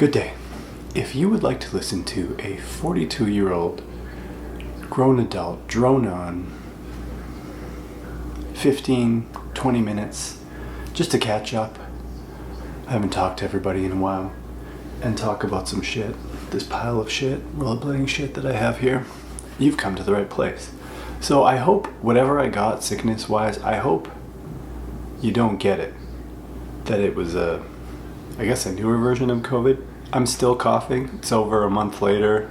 Good day. If you would like to listen to a 42-year-old grown adult drone on 15, 20 minutes just to catch up, I haven't talked to everybody in a while, and talk about some shit, this pile of shit, rollerblading shit that I have here, you've come to the right place. So I hope whatever I got sickness-wise, I hope you don't get it. That it was a newer version of COVID. I'm still coughing. It's over a month later.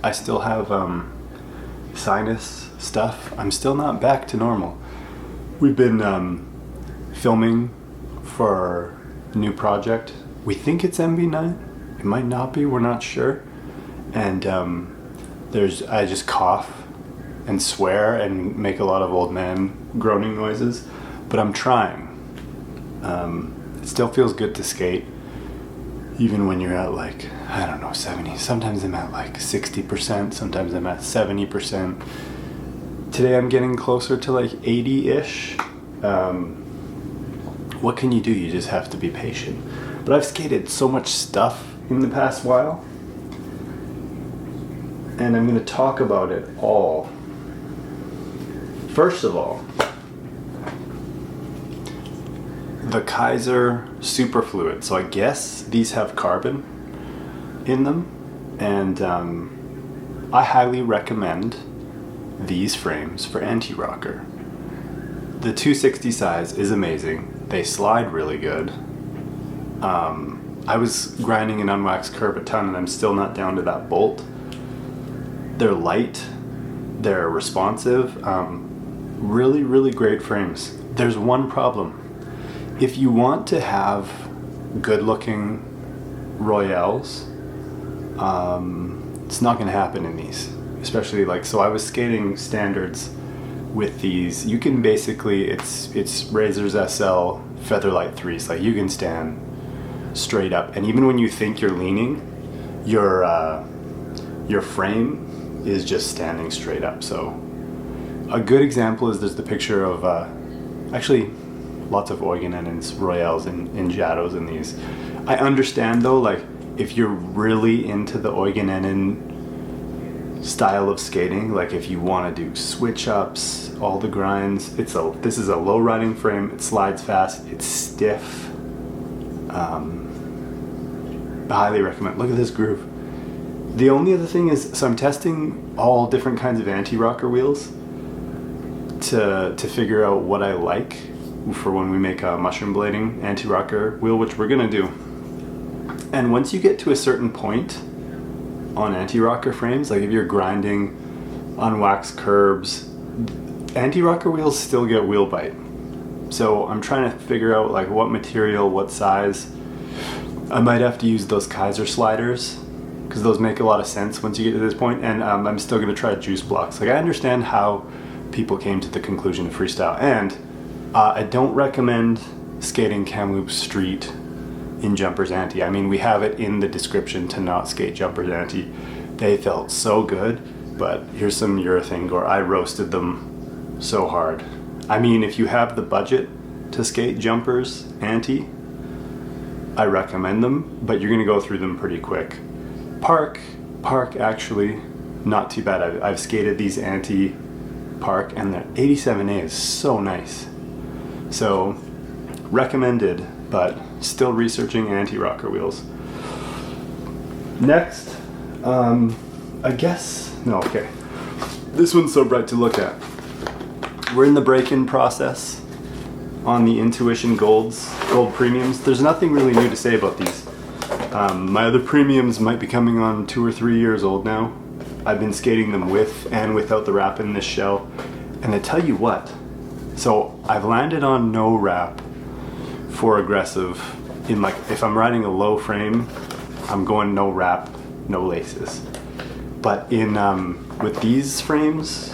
I still have sinus stuff. I'm still not back to normal. We've been filming for a new project. We think it's MV9. It might not be. We're not sure. And I just cough and swear and make a lot of old man groaning noises. But I'm trying. It still feels good to skate. Even when you're at 70, sometimes I'm at 60%, sometimes I'm at 70%. Today I'm getting closer to 80-ish. What can you do? You just have to be patient. But I've skated so much stuff in the past while, and I'm going to talk about it all. First of all, the Kaiser superfluid. So I guess these have carbon in them, and I highly recommend these frames for anti-rocker. The 260 size is amazing. They slide really good. I was grinding an unwaxed curb a ton, and I'm still not down to that bolt. They're light. They're responsive. Really, really great frames. There's one problem. If you want to have good-looking Royales, it's not going to happen in these. Especially so I was skating standards with these. You can basically, it's Razor's SL Featherlight 3s. You can stand straight up, and even when you think you're leaning, your frame is just standing straight up. So a good example is there's the picture of lots of Eugenenens, Royales, and Jados in these. I understand though, if you're really into the Eugenenen style of skating, if you want to do switch ups, all the grinds, this is a low riding frame. It slides fast. It's stiff. I highly recommend. Look at this groove. The only other thing is, so I'm testing all different kinds of anti-rocker wheels to figure out what I like for when we make a mushroom blading anti-rocker wheel, which we're gonna do. And once you get to a certain point on anti-rocker frames, if you're grinding unwaxed curbs, anti-rocker wheels still get wheel bite. So I'm trying to figure out what material, what size. I might have to use those Kaiser sliders, because those make a lot of sense once you get to this point. And I'm still gonna try juice blocks. I understand how people came to the conclusion of freestyle, and I don't recommend skating Kamloops Street in Jumpers Anti. We have it in the description to not skate Jumpers Anti. They felt so good, but here's some urethane gore. I roasted them so hard. If you have the budget to skate Jumpers Anti, I recommend them, but you're gonna go through them pretty quick. Park actually, not too bad. I've skated these Anti Park, and the 87A is so nice. So, recommended, but still researching anti-rocker wheels. Next, this one's so bright to look at. We're in the break-in process on the Intuition gold premiums. There's nothing really new to say about these. My other premiums might be coming on 2 or 3 years old now. I've been skating them with and without the wrap in this shell, and I tell you what, so I've landed on no wrap for aggressive. If I'm riding a low frame, I'm going no wrap, no laces. But with these frames,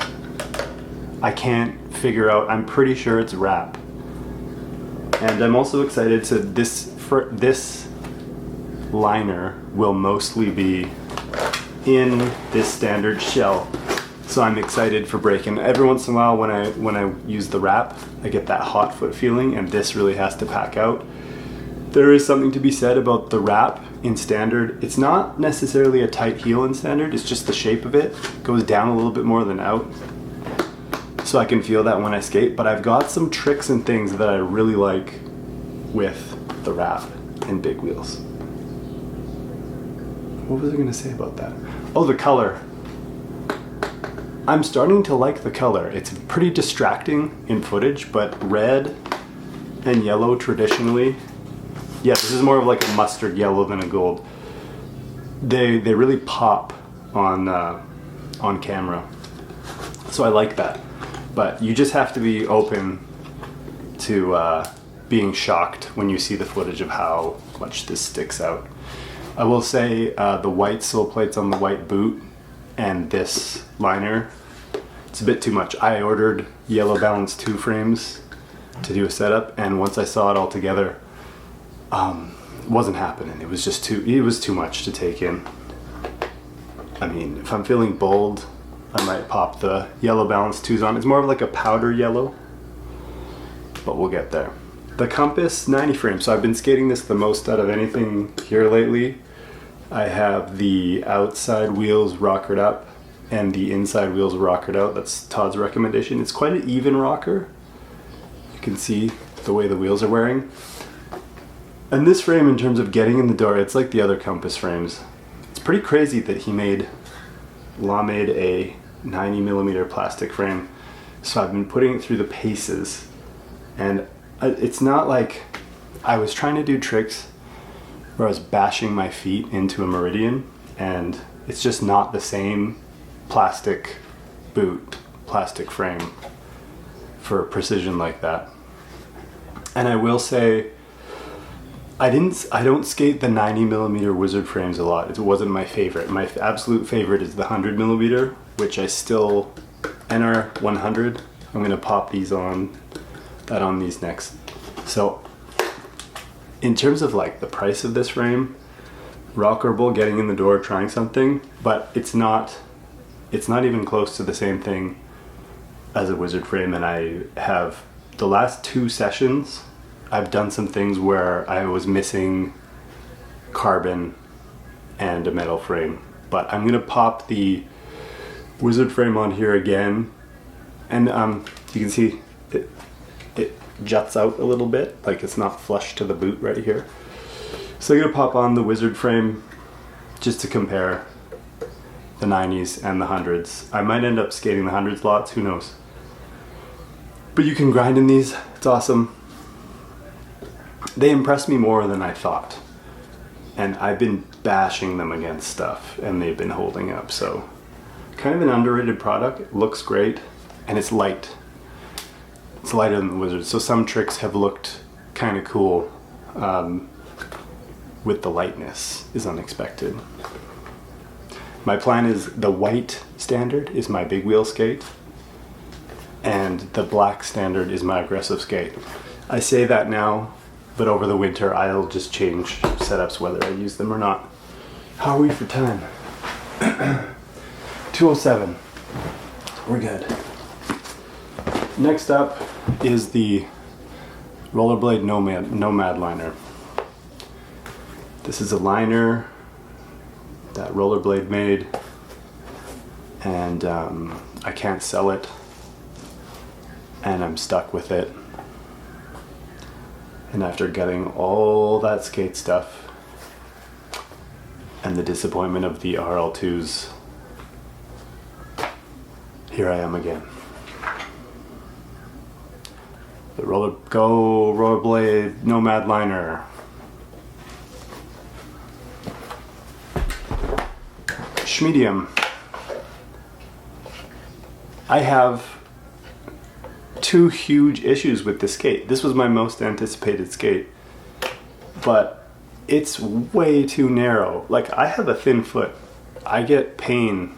I can't figure out. I'm pretty sure it's wrap. And I'm also excited to this liner will mostly be in this standard shell. So I'm excited for breaking. Every once in a while when I use the wrap, I get that hot foot feeling, and this really has to pack out. There is something to be said about the wrap in standard. It's not necessarily a tight heel in standard, it's just the shape of it goes down a little bit more than out. So I can feel that when I skate, but I've got some tricks and things that I really like with the wrap and big wheels. What was I gonna say about that? Oh, the color. I'm starting to like the color. It's pretty distracting in footage, but red and yellow traditionally, yeah, this is more of like a mustard yellow than a gold. They really pop on camera, so I like that. But you just have to be open to being shocked when you see the footage of how much this sticks out. I will say the white sole plates on the white boot and this liner, it's a bit too much. I ordered Yellow Balance 2 frames to do a setup, and once I saw it all together, it wasn't happening. It was too much to take in. I mean, if I'm feeling bold, I might pop the Yellow Balance 2s on. It's more of like a powder yellow, but we'll get there. The Compass 90 frame. So I've been skating this the most out of anything here lately. I have the outside wheels rockered up and the inside wheels rockered out. That's Todd's recommendation. It's quite an even rocker. You can see the way the wheels are wearing. And this frame, in terms of getting in the door, it's like the other Compass frames. It's pretty crazy that Law made a 90mm plastic frame. So I've been putting it through the paces, and it's not like I was trying to do tricks where I was bashing my feet into a meridian, and it's just not the same plastic boot, plastic frame for precision like that. And I will say, I don't skate the 90mm Wizard frames a lot. It wasn't my favorite. My absolute favorite is the 100mm, which I still, NR 100. I'm gonna pop these on these next. So in terms of like the price of this frame, rockerable, getting in the door, trying something, but it's not even close to the same thing as a Wizard frame. And I have, the last 2 sessions, I've done some things where I was missing carbon and a metal frame, but I'm gonna pop the Wizard frame on here again, and you can see it juts out a little bit, like it's not flush to the boot right here. So I'm gonna pop on the Wizard frame just to compare the 90s and the 100s. I might end up skating the 100s lots, who knows. But you can grind in these, it's awesome. They impressed me more than I thought. And I've been bashing them against stuff and they've been holding up. So kind of an underrated product. It looks great and it's light. It's lighter than the Wizard. So some tricks have looked kind of cool with the lightness is unexpected. My plan is the white standard is my big wheel skate and the black standard is my aggressive skate. I say that now, but over the winter I'll just change setups whether I use them or not. How are we for time? 2:07. We're good. Next up is the Rollerblade Nomad Liner. This is a liner that Rollerblade made, and I can't sell it, and I'm stuck with it. And after getting all that skate stuff and the disappointment of the RL2s, here I am again. The Rollerblade Nomad Liner. Schmedium. I have 2 huge issues with this skate. This was my most anticipated skate, but it's way too narrow. Like, I have a thin foot. I get pain.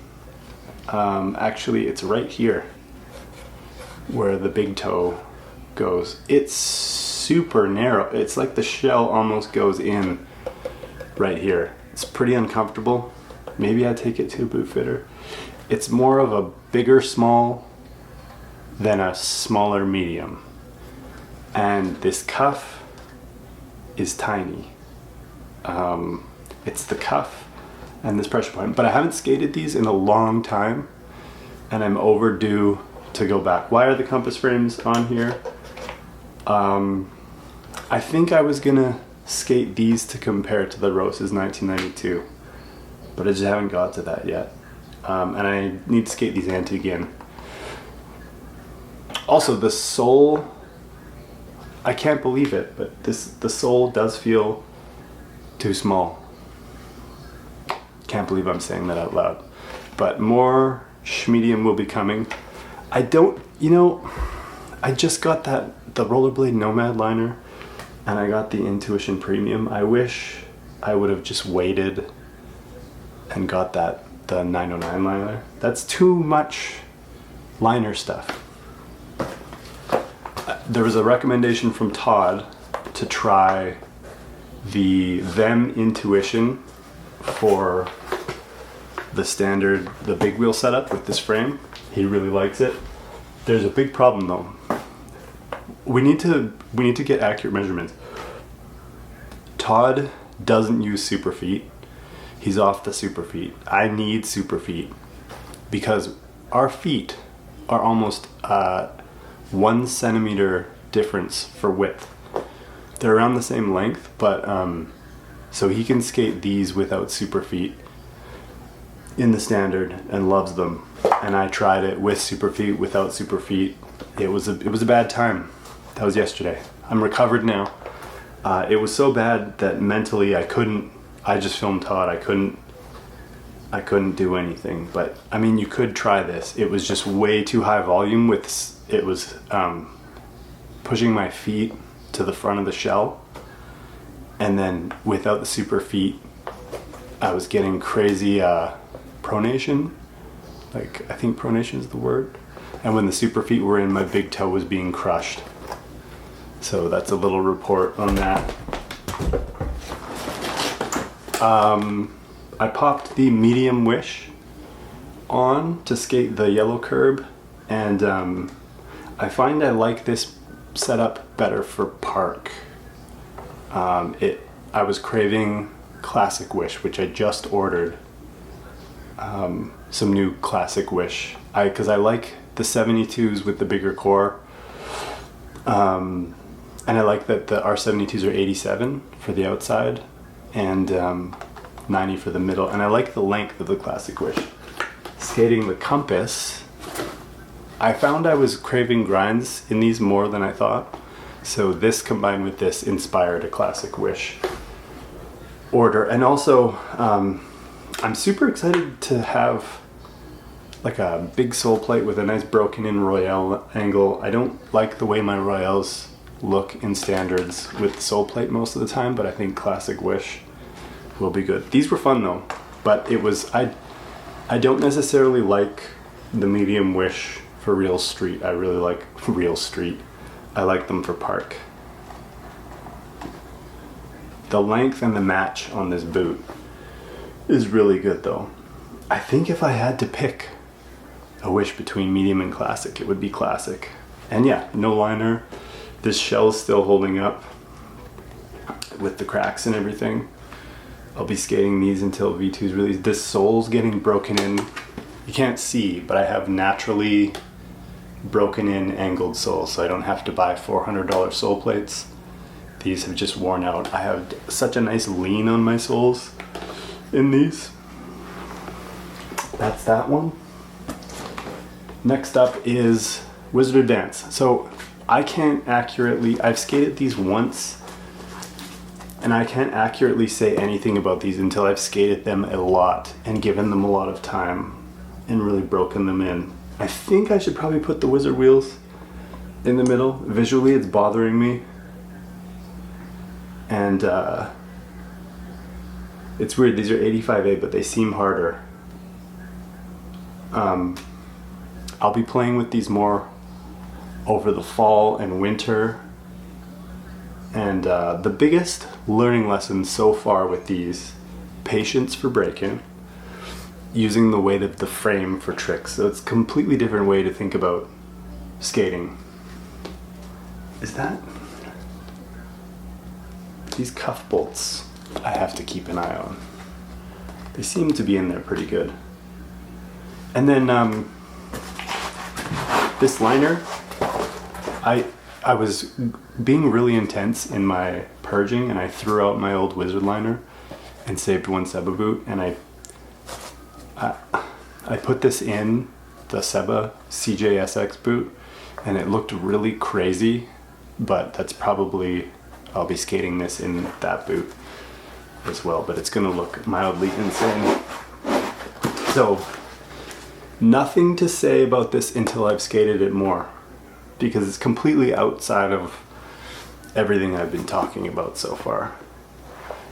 Actually, it's right here where the big toe goes. It's super narrow. It's like the shell almost goes in right here. It's pretty uncomfortable. Maybe I take it to a boot fitter. It's more of a bigger small than a smaller medium. And this cuff is tiny. It's the cuff and this pressure point, but I haven't skated these in a long time and I'm overdue to go back. Why are the compass frames on here? I think I was gonna skate these to compare to the Rose's 1992, but I just haven't got to that yet. And I need to skate these anti again. Also, the sole, I can't believe it, but the sole does feel too small. Can't believe I'm saying that out loud. But more medium will be coming. I just got the rollerblade Nomad Liner, and I got the Intuition Premium. I wish I would have just waited and got the 909 liner. That's too much liner stuff. There was a recommendation from Todd to try the Intuition for the big wheel setup with this frame. He really likes it. There's a big problem though. We need to get accurate measurements. Todd doesn't use super feet. He's off the super feet. I need super feet because our feet are almost 1 centimeter difference for width. They're around the same length, but so he can skate these without super feet in the standard and loves them. And I tried it with super feet, without super feet. It was a bad time. That was yesterday. I'm recovered now. It was so bad that mentally I just filmed Todd. I couldn't do anything. But I mean, you could try this. It was just way too high volume. It was pushing my feet to the front of the shell, and then without the super feet, I was getting crazy pronation. Like, I think pronation is the word. And when the super feet were in, my big toe was being crushed. So that's a little report on that. I popped the medium wish on to skate the yellow curb, and I find I like this setup better for park. I was craving Classic Wish, which I just ordered. Some new Classic Wish. Because I like the 72s with the bigger core. And I like that the R72s are 87 for the outside and 90 for the middle. And I like the length of the Classic Wish. Skating the Compass, I found I was craving grinds in these more than I thought. So this combined with this inspired a Classic Wish order. And also, I'm super excited to have like a big sole plate with a nice broken in Royale angle. I don't like the way my Royales look in standards with the sole plate most of the time, but I think Classic Wish will be good. These were fun though, but I don't necessarily like the medium Wish for real street. I really like real street. I like them for park. The length and the match on this boot is really good though. I think if I had to pick a wish between medium and classic, it would be classic. And yeah, no liner. This shell's still holding up with the cracks and everything. I'll be skating these until V2's released. This sole's getting broken in. You can't see, but I have naturally broken in angled soles, so I don't have to buy $400 sole plates. These have just worn out. I have such a nice lean on my soles in these. That's that one. Next up is Wizard of Dance. So I can't accurately, I've skated these once, and I can't accurately say anything about these until I've skated them a lot and given them a lot of time and really broken them in. I think I should probably put the Wizard wheels in the middle. Visually, it's bothering me. And it's weird, these are 85A, but they seem harder. I'll be playing with these more over the fall and winter. And the biggest learning lesson so far with these, patience for braking, using the weight of the frame for tricks. So it's a completely different way to think about skating. Is that? these cuff bolts I have to keep an eye on. They seem to be in there pretty good. And then this liner, I was being really intense in my purging, and I threw out my old Wizard liner and saved one Seba boot, and I put this in the Seba CJSX boot, and it looked really crazy, but that's probably, I'll be skating this in that boot as well, but it's gonna look mildly insane. So nothing to say about this until I've skated it more, because it's completely outside of everything I've been talking about so far.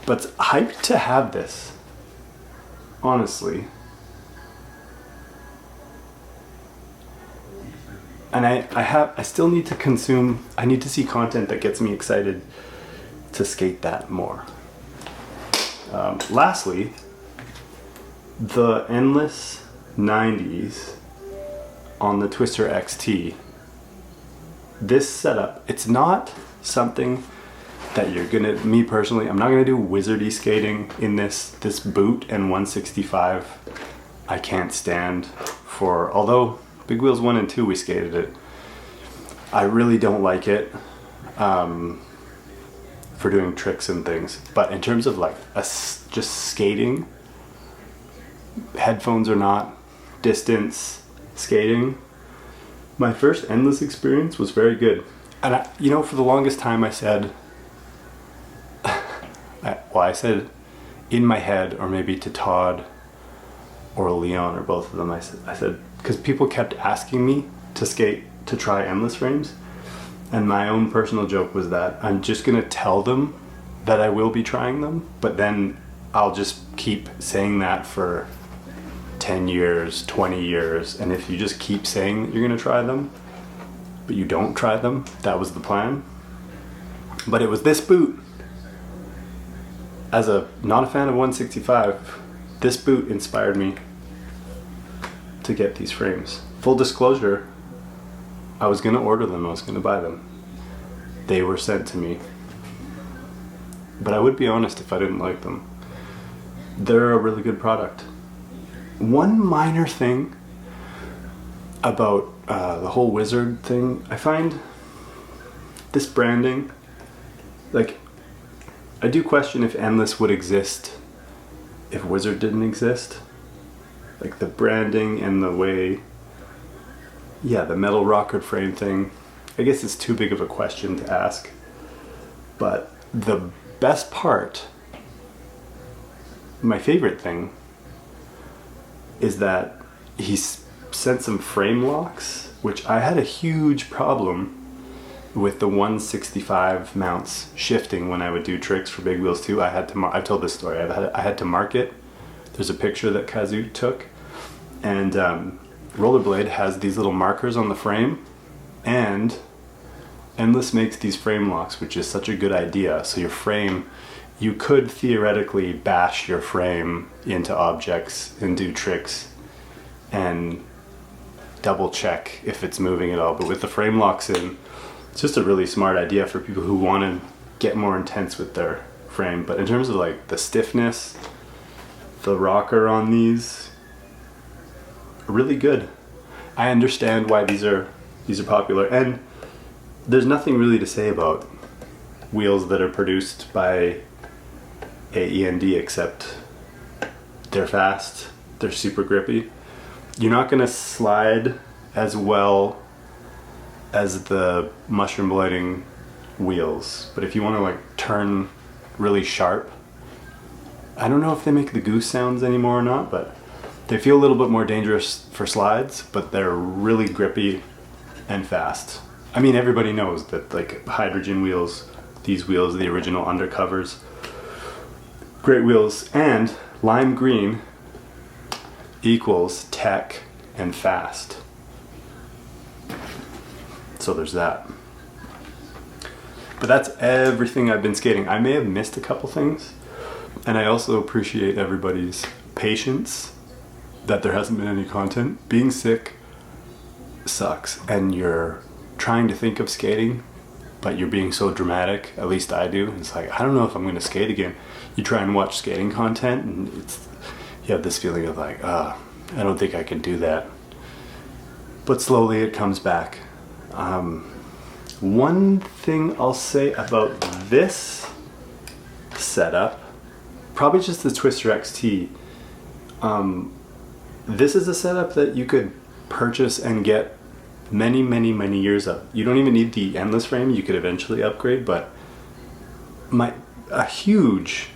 But it's hyped to have this, honestly. And I still need to consume, I need to see content that gets me excited to skate that more. Lastly, the Endless 90s on the Twister XT. This setup, it's not something that you're gonna, me personally, I'm not gonna do wizardy skating in this boot, and 165 I can't stand for, although Big Wheels 1 and 2 we skated it. I really don't like it for doing tricks and things, but in terms of like just skating, headphones or not, distance skating, my first Endless experience was very good. And for the longest time I said, I said in my head, or maybe to Todd or Leon or both of them, I said, because people kept asking me to try Endless frames, and my own personal joke was that I'm just gonna tell them that I will be trying them, but then I'll just keep saying that for 10 years, 20 years, and if you just keep saying that you're gonna try them, but you don't try them, that was the plan. But it was this boot. As not a fan of 165, this boot inspired me to get these frames. Full disclosure, I was gonna order them, I was gonna buy them. They were sent to me. But I would be honest if I didn't like them. They're a really good product. One minor thing about the whole Wizard thing, I find this branding, like, I do question if Endless would exist if Wizard didn't exist. Like the branding and the way, the metal rocker frame thing, I guess it's too big of a question to ask. But the best part, my favorite thing, is that he sent some frame locks, which I had a huge problem with the 165 mounts shifting when I would do tricks for Big Wheels 2. I've told this story. I had to mark it. There's a picture that Kaiser took, and Rollerblade has these little markers on the frame, and Endless makes these frame locks, which is such a good idea. So your frame, you could theoretically bash your frame into objects and do tricks and double check if it's moving at all. But with the frame locks in, it's just a really smart idea for people who want to get more intense with their frame. But in terms of like the stiffness, the rocker on these, really good. I understand why these are popular, and there's nothing really to say about wheels that are produced by AEND except they're fast, they're super grippy. You're not gonna slide as well as the mushroom blading wheels, but if you want to like turn really sharp, I don't know if they make the goose sounds anymore or not, but they feel a little bit more dangerous for slides, but they're really grippy and fast. I mean, everybody knows that like hydrogen wheels, these wheels, the original undercovers, great wheels, and lime green equals tech and fast. So there's that. But that's everything I've been skating. I may have missed a couple things, and I also appreciate everybody's patience that there hasn't been any content. Being sick sucks, and you're trying to think of skating but you're being so dramatic, at least I do. It's like, I don't know if I'm going to skate again. You try and watch skating content and you have this feeling of like, I don't think I can do that. But slowly it comes back. One thing I'll say about this setup, probably just the Twister XT. This is a setup that you could purchase and get many years of. You don't even need the endless frame. You could eventually upgrade, but a huge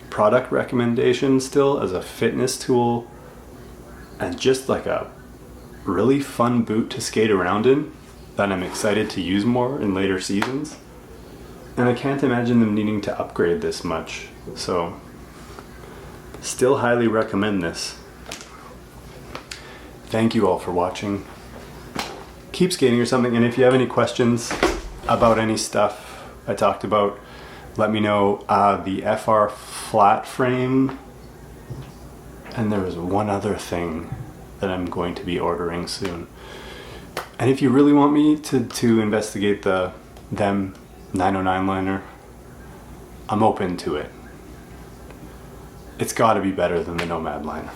product recommendation still as a fitness tool and just like a really fun boot to skate around in that I'm excited to use more in later seasons. And I can't imagine them needing to upgrade this much. So still highly recommend this. Thank you all for watching. Keep skating or something, and if you have any questions about any stuff I talked about, let me know. The FR flat frame, and there was one other thing that I'm going to be ordering soon. And if you really want me to investigate them 909 liner, I'm open to it. It's got to be better than the Nomad Liner.